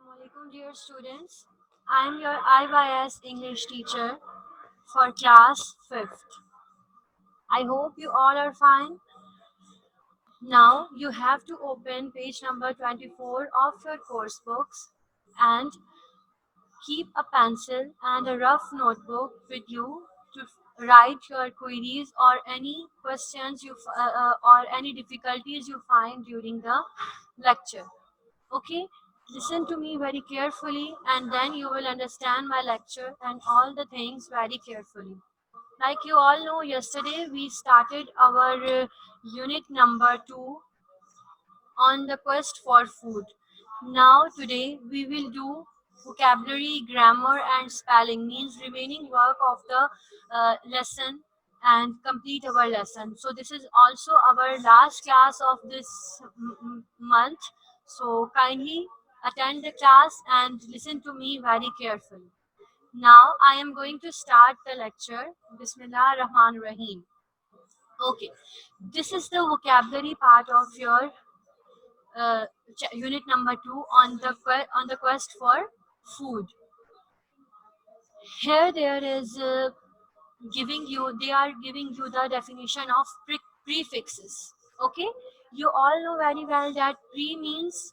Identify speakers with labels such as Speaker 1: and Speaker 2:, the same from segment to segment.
Speaker 1: Assalamualaikum dear students. I am your IYS English teacher for class 5th. I hope you all are fine. Now you have to open page number 24 of your course books and keep a pencil and a rough notebook with you to write your queries or any questions or any difficulties you find during the lecture. Okay, listen to me very carefully and then you will understand my lecture and all the things very carefully. Like you all know, yesterday we started our unit number 2 on the quest for food. Now today we will do vocabulary, grammar and spelling, means remaining work of the lesson and complete our lesson. So this is also our last class of this month. So kindly attend the class and listen to me very carefully. Now I am going to start the lecture. Bismillah Rahman Rahim. Okay, this is the vocabulary part of your uh, unit number 2 on the quest for food. Here there is they are giving you the definition of prefixes. Okay, you all know very well that pre means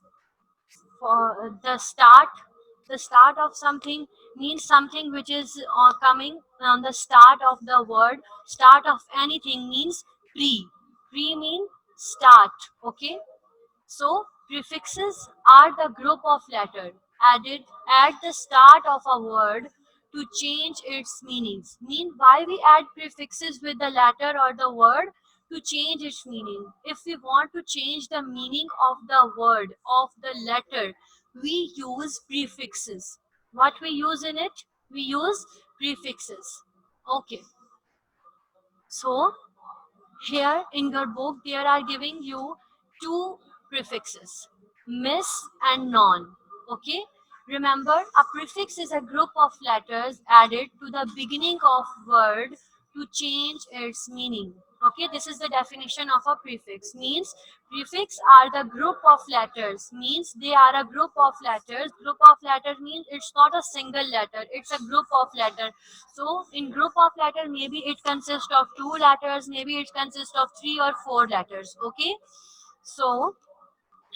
Speaker 1: for the start of something, means something which is coming on the start of the word. Start of anything means pre mean start. Okay, so prefixes are the group of letters added at the start of a word to change its meanings. Mean why we add prefixes with the letter or the word? To change its meaning. If we want to change the meaning of the word, of the letter, we use prefixes. What we use in it? We use prefixes. Okay. So here in your book, they are giving you two prefixes, miss and non. Okay. Remember, a prefix is a group of letters added to the beginning of word to change its meaning. Okay, this is the definition of a prefix. Means prefix are the group of letters. Means they are a group of letters. Group of letters means it's not a single letter. It's a group of letters. So in group of letters, maybe it consists of two letters, maybe it consists of three or four letters. Okay. So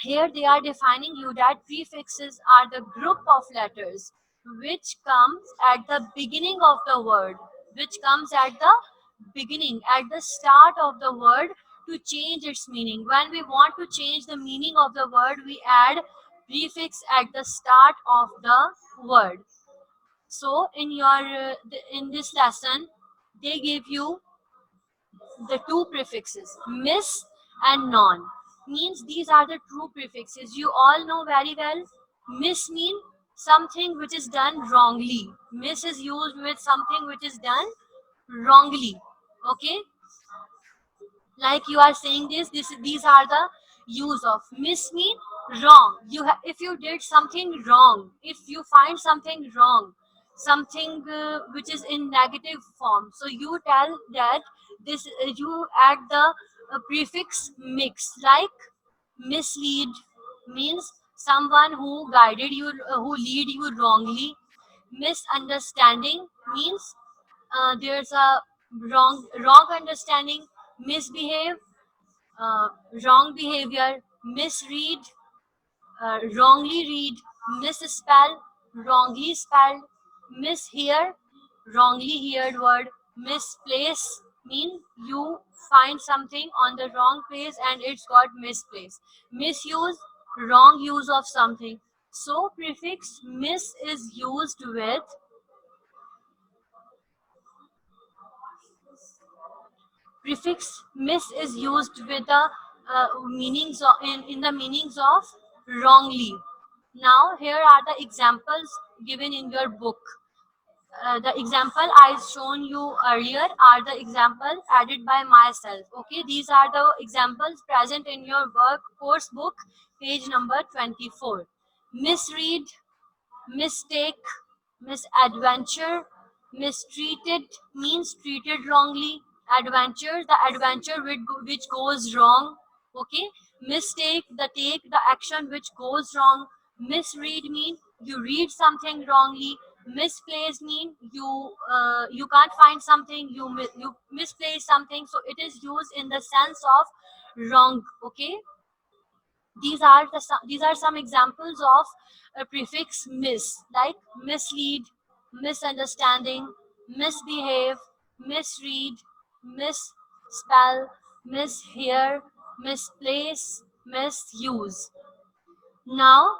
Speaker 1: here they are defining you that prefixes are the group of letters which comes at the beginning of the word, which comes at the beginning, at the start of the word to change its meaning. When we want to change the meaning of the word, we add prefix at the start of the word. So in this lesson, they give you the two prefixes, miss and non. Means these are the true prefixes. You all know very well. Miss mean something which is done wrongly. Miss is used with something which is done wrongly. Okay, like you are saying these are the use of. Miss mean wrong. If you did something wrong, if you find something wrong, something which is in negative form, so you tell that this you add the prefix mix, like mislead means someone who guided you, who lead you wrongly. Misunderstanding means there's a wrong understanding. Misbehave, uh, wrong behavior. Misread, wrongly read. Misspell, wrongly spelled. Mishear, wrongly heard word. Misplace mean you find something on the wrong place and it's got misplaced. Misuse, wrong use of something. So prefix miss is used with prefix miss is used with the meanings of, in the meanings of wrongly. Now here are the examples given in your book. The example I shown you earlier are the examples added by myself. Okay, these are the examples present in your work course book, page number 24. Misread, mistake, misadventure, mistreated means treated wrongly. Adventure, the adventure which goes wrong. Okay, mistake, the take, the action which goes wrong. Misread mean you read something wrongly. Misplaced mean you can't find something, you misplace something, so it is used in the sense of wrong. Okay, these are some examples of a prefix miss, like mislead, misunderstanding, misbehave, misread, misspell, mishear, misplace, misuse. Now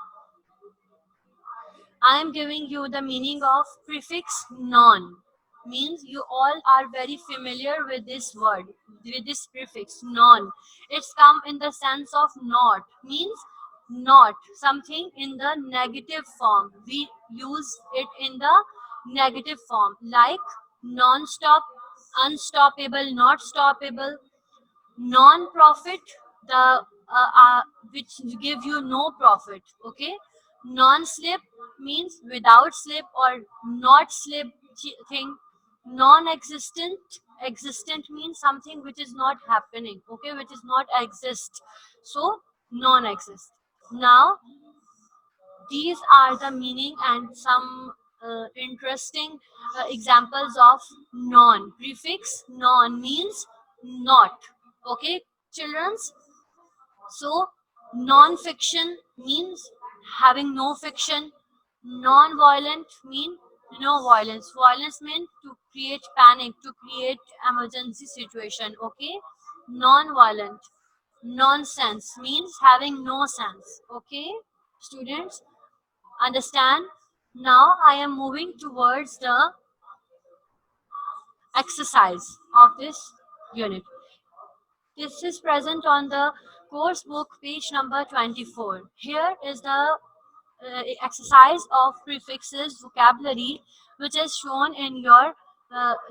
Speaker 1: I am giving you the meaning of prefix non. Means you all are very familiar with this word, with this prefix non. It's come in the sense of not. Means not something in the negative form. We use it in the negative form, like non-stop, unstoppable, not stoppable, non-profit, the which give you no profit. Okay, non-slip means without slip or not slip thing. Non-existent, existent means something which is not happening, okay, which is not exist, so non-exist. Now these are the meaning and some interesting examples of non. Prefix non means not. Okay, childrens. So non-fiction means having no fiction. Non-violent mean no violence. Violence means to create panic, to create emergency situation. Okay, non-violent. Nonsense means having no sense. Okay, students, understand? Now I am moving towards the exercise of this unit. This is present on the course book, page number 24. Here is the exercise of prefixes vocabulary, which is shown in your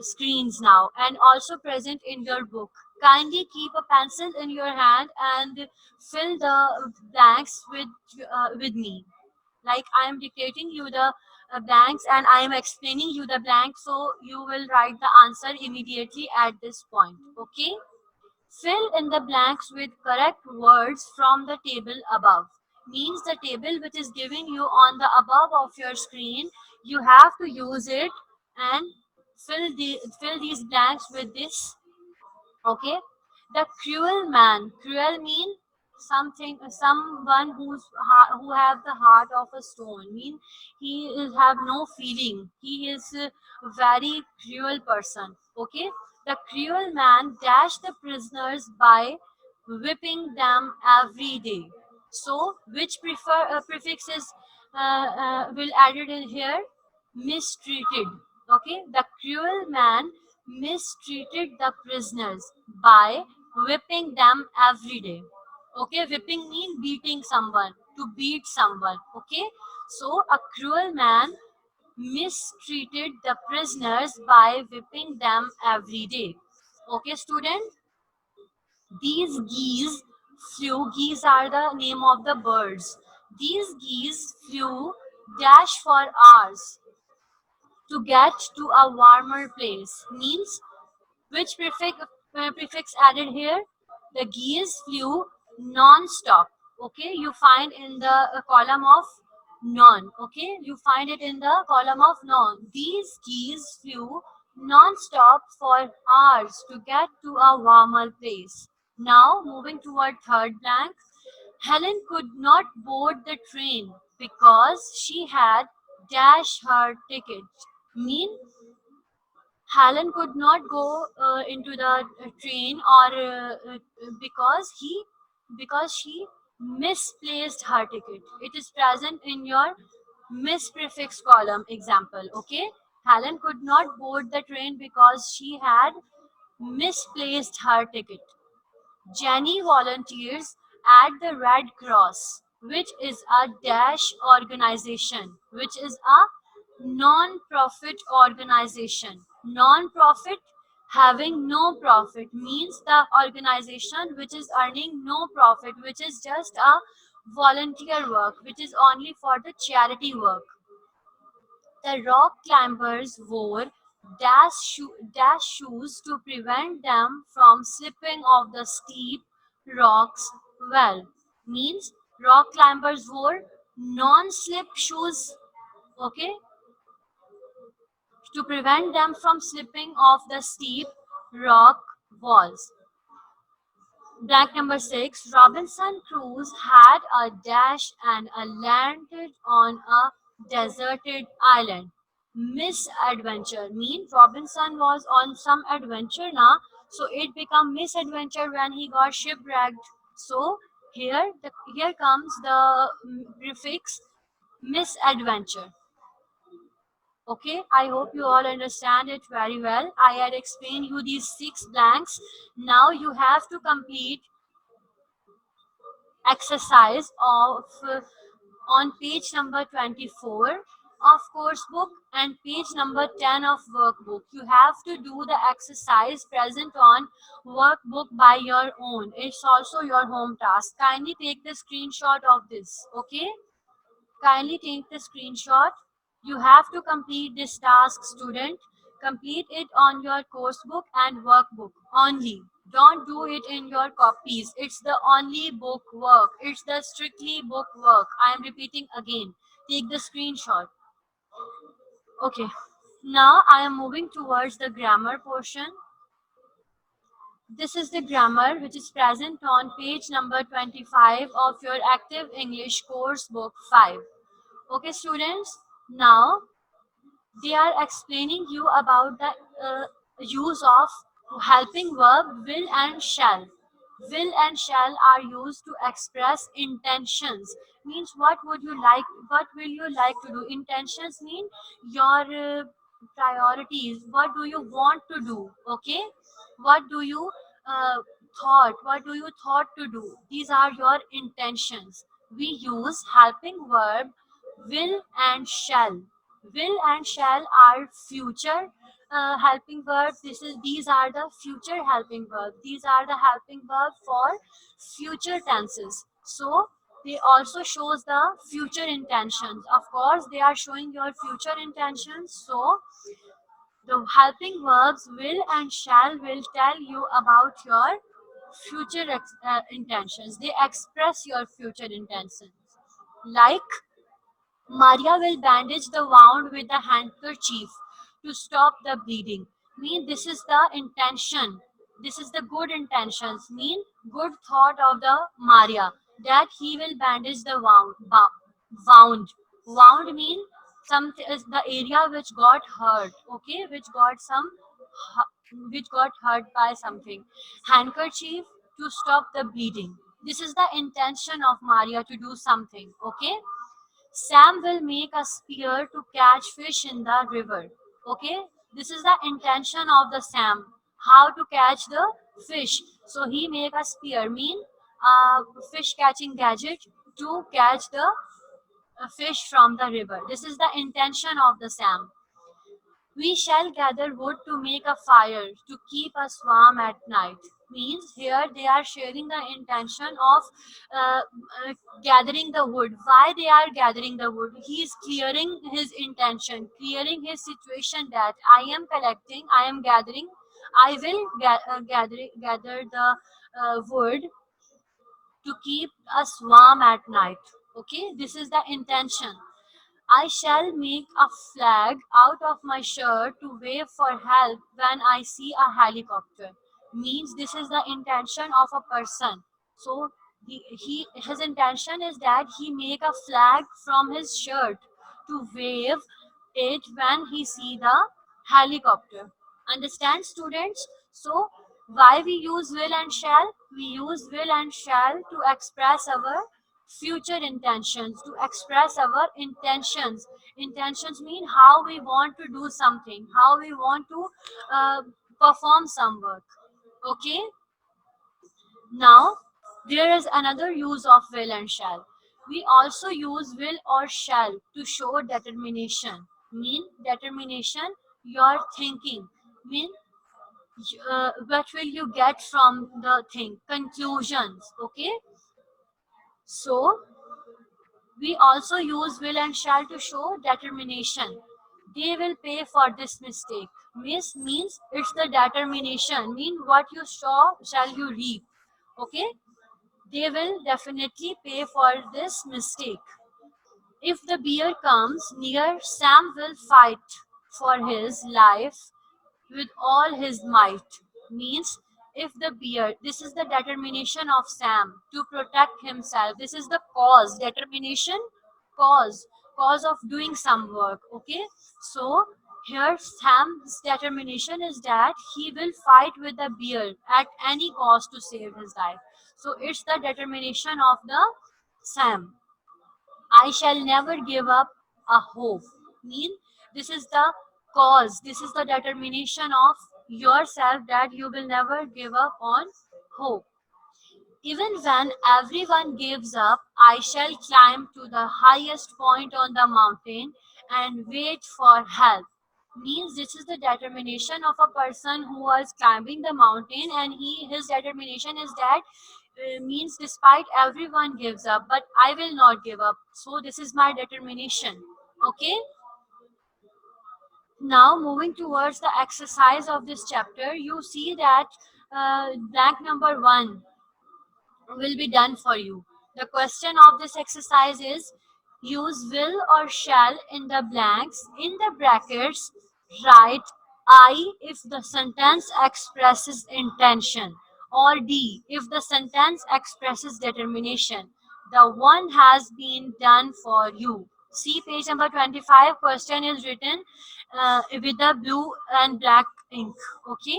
Speaker 1: screens now and also present in your book. Kindly keep a pencil in your hand and fill the blanks with me. Like I am dictating you the blanks and I am explaining you the blanks, so you will write the answer immediately at this point. Okay, fill in the blanks with correct words from the table above. Means the table which is giving you on the above of your screen, you have to use it and fill these blanks with this. Okay, the cruel man. Cruel mean something, someone who have the heart of a stone. Mean he is have no feeling. He is a very cruel person. Okay, the cruel man dashed the prisoners by whipping them every day. So which prefix is will added in here? Mistreated. Okay, the cruel man mistreated the prisoners by whipping them every day. Okay, whipping means beating someone, to beat someone. Okay, so a cruel man mistreated the prisoners by whipping them every day. Okay, student, these geese geese are the name of the birds. These geese flew dash for hours to get to a warmer place. Means which prefix added here? The geese flew non-stop. Okay, you find in the column of non. Okay, you find it in the column of non. These geese flew non-stop for hours to get to a warmer place. Now moving toward third blank. Helen could not board the train because she had dashed her ticket. Mean Helen could not go into the train or because she misplaced her ticket. It is present in your misprefix column example. Okay, Helen could not board the train because she had misplaced her ticket. Jenny volunteers at the Red Cross, which is a dash organization, which is a non-profit organization. Non-profit having no profit means the organization which is earning no profit, which is just a volunteer work, which is only for the charity work. The rock climbers wore dash shoes to prevent them from slipping off the steep rocks. Well, means rock climbers wore non-slip shoes, okay, to prevent them from slipping off the steep rock walls. Blank number 6. Robinson Crusoe had a dash and a landed on a deserted island. Misadventure mean Robinson was on some adventure now, so it become misadventure when he got shipwrecked. So here comes the prefix misadventure. Okay, I hope you all understand it very well. I had explained you these 6 blanks. Now you have to complete exercise of on page number 24 of course book and page number 10 of workbook. You have to do the exercise present on workbook by your own. It's also your home task. Kindly take the screenshot of this. Okay, kindly take the screenshot. You have to complete this task, student. Complete it on your course book and workbook only. Don't do it in your copies. It's the only book work. It's the strictly book work. I am repeating again. Take the screenshot. Okay. Now I am moving towards the grammar portion. This is the grammar which is present on page number 25 of your Active English course book 5. Okay, students. Now they are explaining you about the use of helping verb will and shall. Will and shall are used to express intentions. Means what will you like to do? Intentions mean your priorities. What do you want to do? Okay, what do you uh, what do you thought to do? These are your intentions. We use helping verb will and shall. Will and shall are future helping verbs. These are the future helping verbs. These are the helping verbs for future tenses. So they also shows the future intentions. Of course, they are showing your future intentions. So the helping verbs will and shall will tell you about your future intentions. They express your future intentions. Like Maria will bandage the wound with a handkerchief to stop the bleeding. Mean this is the intention. This is the good intentions. Mean good thought of the Maria that he will bandage the wound. Wound mean something is the area which got hurt. Okay, which got hurt by something. Handkerchief to stop the bleeding. This is the intention of Maria to do something. Okay. Sam will make a spear to catch fish in the river. Okay, this is the intention of the Sam. How to catch the fish? So he make a spear, mean fish catching gadget to catch the fish from the river. This is the intention of the Sam. We shall gather wood to make a fire to keep us warm at night. Means here they are sharing the intention of uh, uh, gathering the wood. Why they are gathering the wood? He is clearing his intention, clearing his situation that I am collecting, I am gathering, I will gather the wood to keep us warm at night. Okay, this is the intention. I shall make a flag out of my shirt to wave for help when I see a helicopter. Means this is the intention of a person. So his intention is that he make a flag from his shirt to wave it when he see the helicopter. Understand, students? So why we use will and shall? We use will and shall to express our future intentions, to express our intentions. Intentions mean how we want to do something, how we want to uh, perform some work. Okay, now there is another use of will and shall. We also use will or shall to show determination. Mean determination, your thinking. Mean what will you get from the thing, conclusions. Okay, so we also use will and shall to show determination. They will pay for this mistake. Miss means it's the determination. Mean what you sow shall you reap. Okay? They will definitely pay for this mistake. If the bear comes near, Sam will fight for his life with all his might. Means if the bear, this is the determination of Sam to protect himself. This is the cause, determination, cause, cause of doing some work. Okay, so here Sam's determination is that he will fight with the bear at any cost to save his life. So it's the determination of the Sam. I shall never give up a hope. Mean this is the cause, this is the determination of yourself that you will never give up on hope. Even when everyone gives up, I shall climb to the highest point on the mountain and wait for help. Means this is the determination of a person who was climbing the mountain, and his determination is that means despite everyone gives up, but I will not give up. So this is my determination. Okay. Now moving towards the exercise of this chapter, you see that blank number 1 will be done for you. The question of this exercise is use will or shall in the blanks. In the brackets, write I if the sentence expresses intention, or D if the sentence expresses determination. The one has been done for you. See page number 25. Question is written with the blue and black ink. Okay.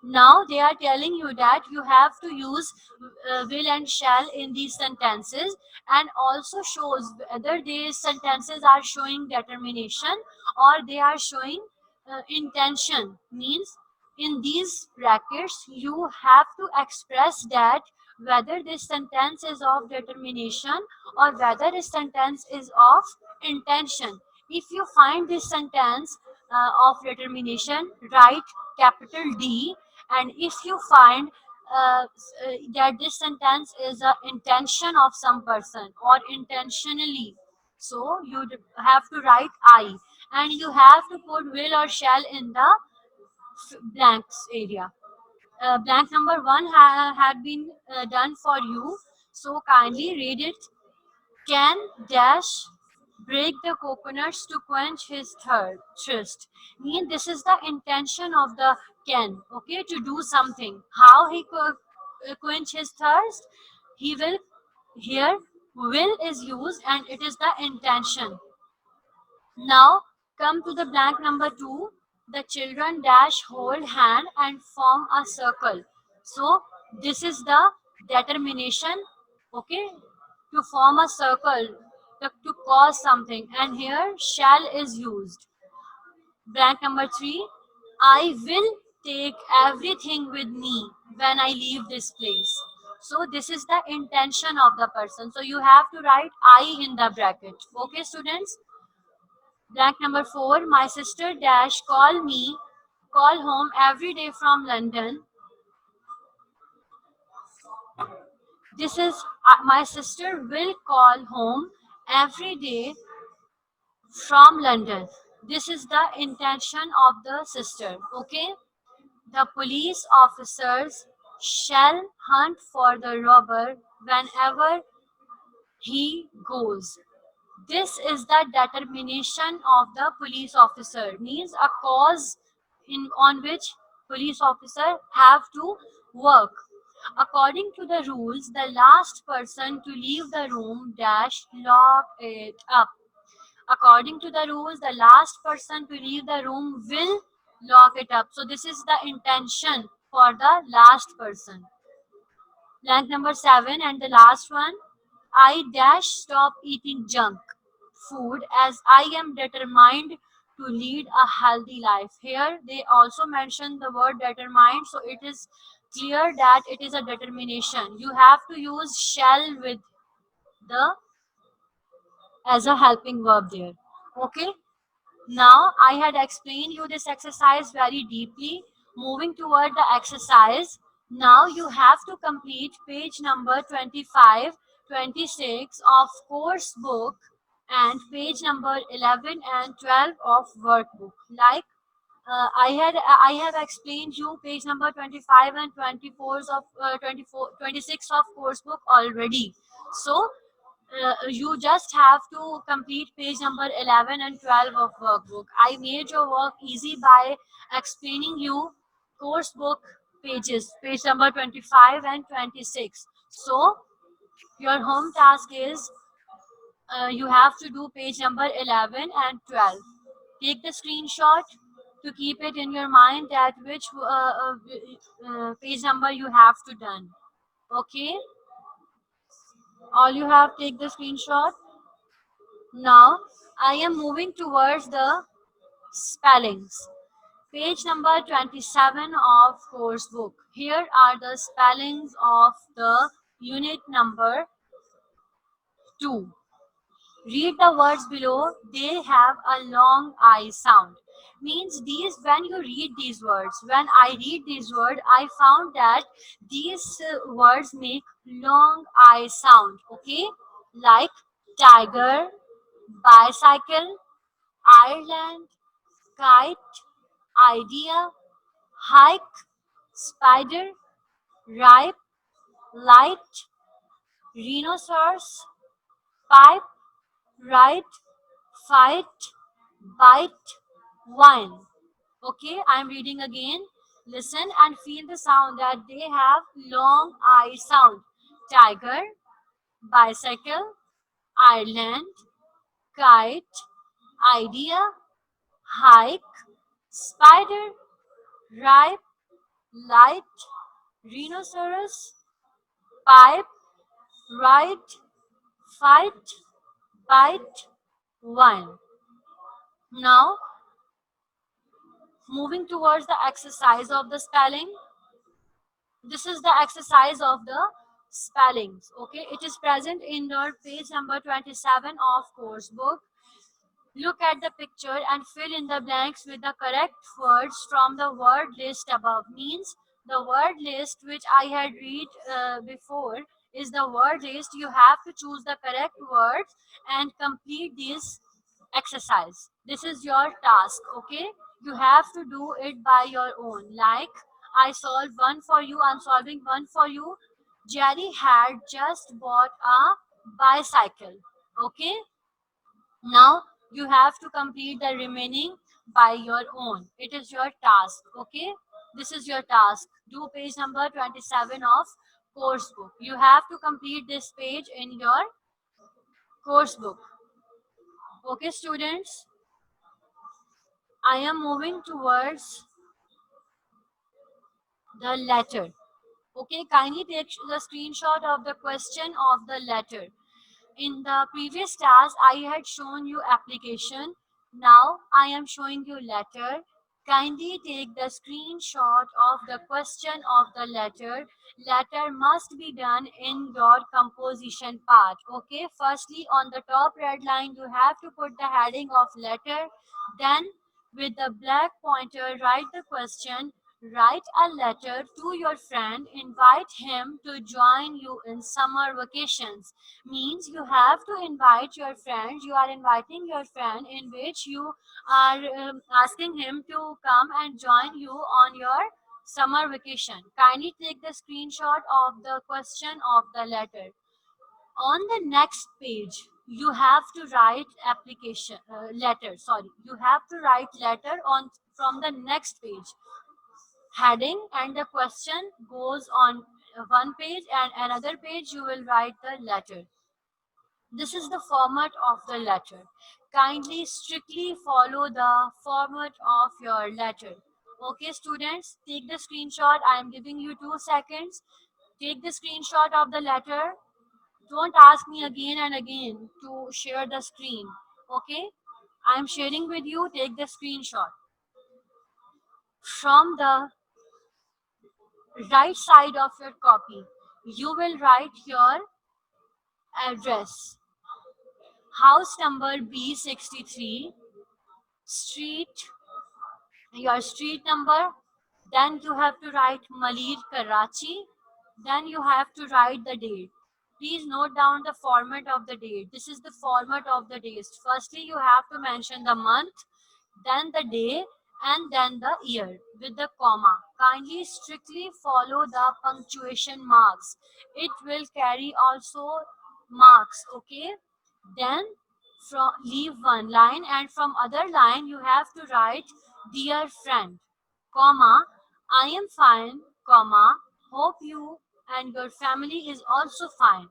Speaker 1: Now they are telling you that you have to use will and shall in these sentences, and also shows whether these sentences are showing determination or they are showing intention. Means in these brackets you have to express that whether this sentence is of determination or whether this sentence is of intention. If you find this sentence of determination, write capital D, and if you find that this sentence is an intention of some person or intentionally, so you have to write I, and you have to put will or shall in the blanks area. Blank number 1 had been done for you, so kindly read it. Can dash break the coconuts to quench his thirst. Mean this is the intention of the can. Okay, to do something. How he could quench his thirst? He will, here will is used and it is the intention. Now come to the blank number 2. The children dash hold hand and form a circle. So this is the determination. Okay, to form a circle, to cause something, and here shall is used. Blank number 3. I will take everything with me when I leave this place. So this is the intention of the person. So you have to write I in the bracket. Okay, students. Blank number 4. My sister dash call home every day from London. This is my sister will call home every day from London. This is the intention of the sister. Okay. The police officers shall hunt for the robber whenever he goes. This is the determination of the police officer. Means a cause in on which police officer have to work. According to the rules, the last person to leave the room dash lock it up. According to the rules, the last person to leave the room will lock it up. So this is the intention for the last person. Blank number 7 and the last one. I dash stop eating junk food as I am determined to lead a healthy life. Here they also mention the word determined, so it is clear that it is a determination. You have to use shall with the as a helping verb there. Okay. Now I had explained you this exercise very deeply. Moving toward the exercise, now you have to complete page number 25, 26 of course book and page number 11 and 12 of workbook. Like I have explained you page number 25 and 24 of 24 26 of course book already. So you just have to complete page number 11 and 12 of workbook. I made your work easy by explaining you course book pages, page number 25 and 26. So your home task is you have to do page number 11 and 12. Take the screenshot to keep it in your mind that which page number you have to done. Okay, all you have, take the screenshot. Now I am moving towards the spellings. Page number 27 of course book. Here are the spellings of the unit number 2. Read the words below. They have a long I sound. Means these, when you read these words, when I read these words, I found that these words make long I sound. Okay, like tiger, bicycle, Ireland, kite, idea, hike, spider, ripe, light, rhinoceros, pipe, right, fight, bite, wine. Okay, I'm reading again. Listen and feel the sound that they have long I sound. Tiger, bicycle, Ireland, kite, idea, hike, spider, ripe, light, rhinoceros, pipe, right, fight, bite, one. Now, moving towards the exercise of the spelling. This is the exercise of the spellings. Okay, it is present in your page number 27 of course book. Look at the picture and fill in the blanks with the correct words from the word list above. Means the word list which I had read before is the word list. You have to choose the correct words and complete this exercise. This is your task. Okay, you have to do it by your own. Like I solved one for you, I'm solving one for you. Jerry had just bought a bicycle. Okay, now you have to complete the remaining by your own. It is your task. Okay, this is your task. Do page number 27 of course book. You have to complete this page in your course book. Okay, students, I am moving towards the letter. Okay, kindly take the screenshot of the question of the letter. In the previous task, I had shown you application. Now I am showing you letter. Kindly take the screenshot of the question of the letter. Letter must be done in your composition part. Okay, firstly on the top red line, you have to put the heading of letter. Then with the black pointer, write the question. Write a letter to your friend. Invite him to join you in summer vacations. Means you have to invite your friend. You are inviting your friend in which you are asking him to come and join you on your summer vacation. Kindly take the screenshot of the question of the letter. On the next page, you have to write application letter. Sorry, you have to write letter on from the next page. Heading and the question goes on one page, and another page you will write the letter. This is the format of the letter. Kindly strictly follow the format of your letter. Okay, students, take the screenshot. I am giving you 2 seconds. Take the screenshot of the letter. Don't ask me again and again to share the screen. Okay, I am sharing with you. Take the screenshot. From the right side of your copy, you will write your address. House number B63, street, your street number. Then you have to write Malir, Karachi. Then you have to write the date. Please note down the format of the date. This is the format of the dates. Firstly, you have to mention the month, then the day, and then the year with the comma. Kindly strictly follow the punctuation marks. It will carry also marks. Okay, then from leave one line, and from other line you have to write dear friend, comma, I am fine, comma, hope you and your family is also fine.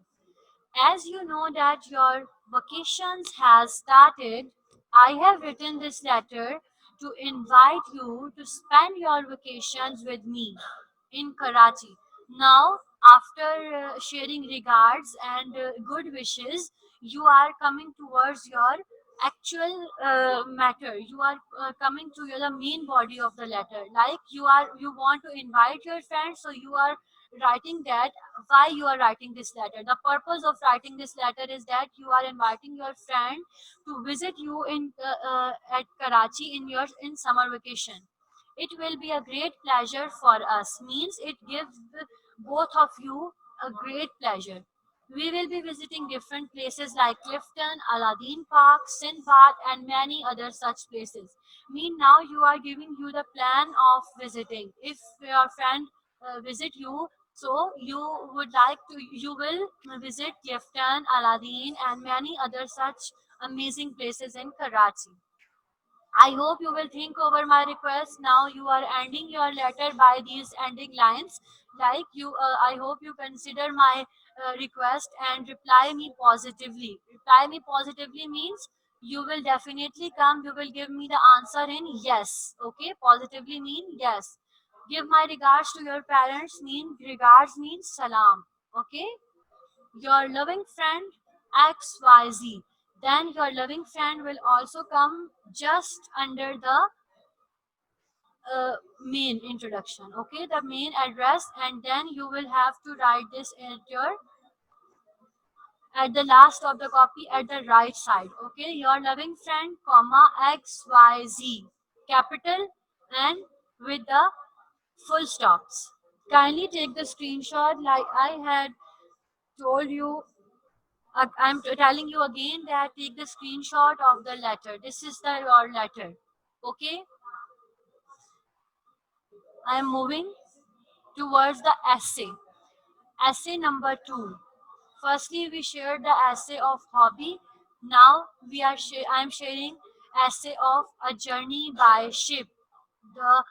Speaker 1: As you know that your vacations has started, I have written this letter to invite you to spend your vacations with me in Karachi. Now, after sharing regards and good wishes, you are coming towards your actual matter. You are coming to the main body of the letter. Like you want to invite your friends, so you are writing that why you are writing this letter. The purpose of writing this letter is that you are inviting your friend to visit you in at Karachi in your in summer vacation. It will be a great pleasure for us. Means it gives both of you a great pleasure. We will be visiting different places like Clifton, Aladdin Park, Sindbad, and many other such places. Mean now you are giving you the plan of visiting. If your friend visit you, so you will visit Clifton, Aladdin, and many other such amazing places in Karachi. I hope you will think over my request. Now you are ending your letter by these ending lines. I hope you consider my request and reply me positively. Reply me positively means you will definitely come. You will give me the answer in yes. Okay, positively mean yes. Give my regards to your parents. Mean regards means salam. Okay, your loving friend XYZ. Then your loving friend will also come just under the main introduction. Okay, the main address, and then you will have to write this at the last of the copy at the right side. Okay, your loving friend, comma XYZ, capital and with the full stops. Kindly take the screenshot like I had told you. Telling you again that take the screenshot of the letter. This is your letter. Okay, I am moving towards the essay. Essay number 2. Firstly, we shared the essay of hobby. Now I am sharing essay of a journey by ship. The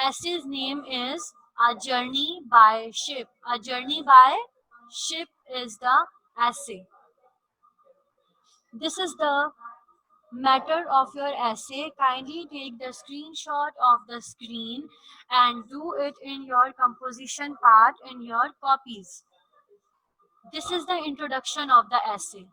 Speaker 1: essay's name is A Journey by Ship. A Journey by Ship is the essay. This is the matter of your essay. Kindly take the screenshot of the screen and do it in your composition part in your copies. This is the introduction of the essay.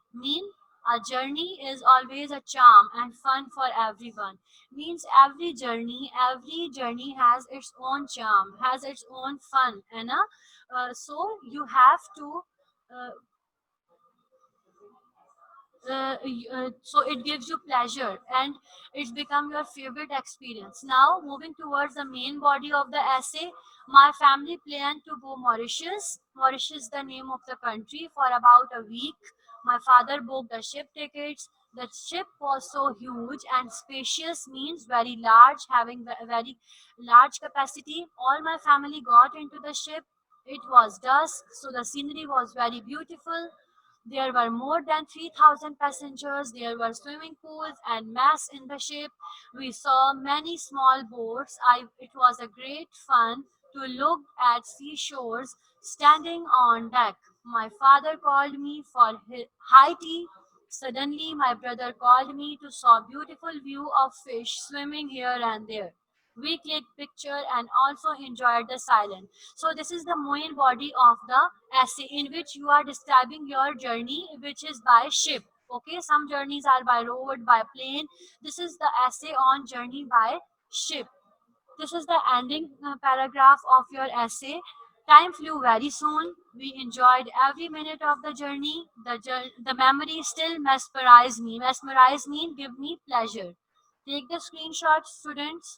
Speaker 1: A journey is always a charm and fun for everyone. Means every journey has its own charm, has its own fun, and so you have to uh, so it gives you pleasure and it's become your favorite experience. Now moving towards the main body of the essay, my family planned to go Mauritius, the name of the country, for about a week. My father booked the ship tickets. The ship was so huge and spacious, means very large, having a very large capacity. All my family got into the ship. It was dusk, so the scenery was very beautiful. There were more than 3,000 passengers. There were swimming pools and mess in the ship. We saw many small boats. It was a great fun to look at seashores standing on deck. My father called me for high tea. Suddenly, my brother called me to saw beautiful view of fish swimming here and there. We clicked picture and also enjoyed the silence. So this is the main body of the essay in which you are describing your journey, which is by ship. Okay, some journeys are by road, by plane. This is the essay on journey by ship. This is the ending paragraph of your essay. Time flew very soon. We enjoyed every minute of the journey. The memory still mesmerized me. Mesmerize me, give me pleasure. Take the screenshot, students.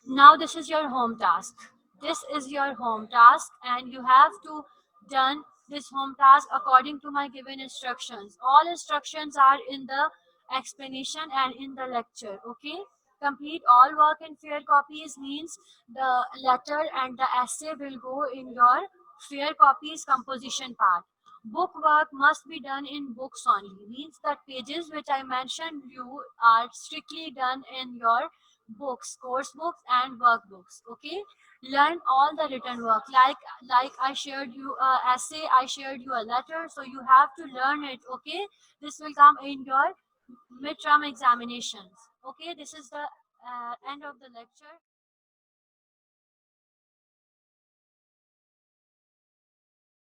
Speaker 1: Now this is your home task. This is your home task, and you have to done this home task according to my given instructions. All instructions are in the explanation and in the lecture. Okay, complete all work in fair copies, means the letter and the essay will go in your Fair copies composition part. Book work must be done in books only. Means that pages which I mentioned you are strictly done in your books, course books and workbooks. Okay. Learn all the written work. Like I shared you a essay, I shared you a letter, so you have to learn it. Okay. This will come in your midterm examinations. Okay. This is the end of the lecture.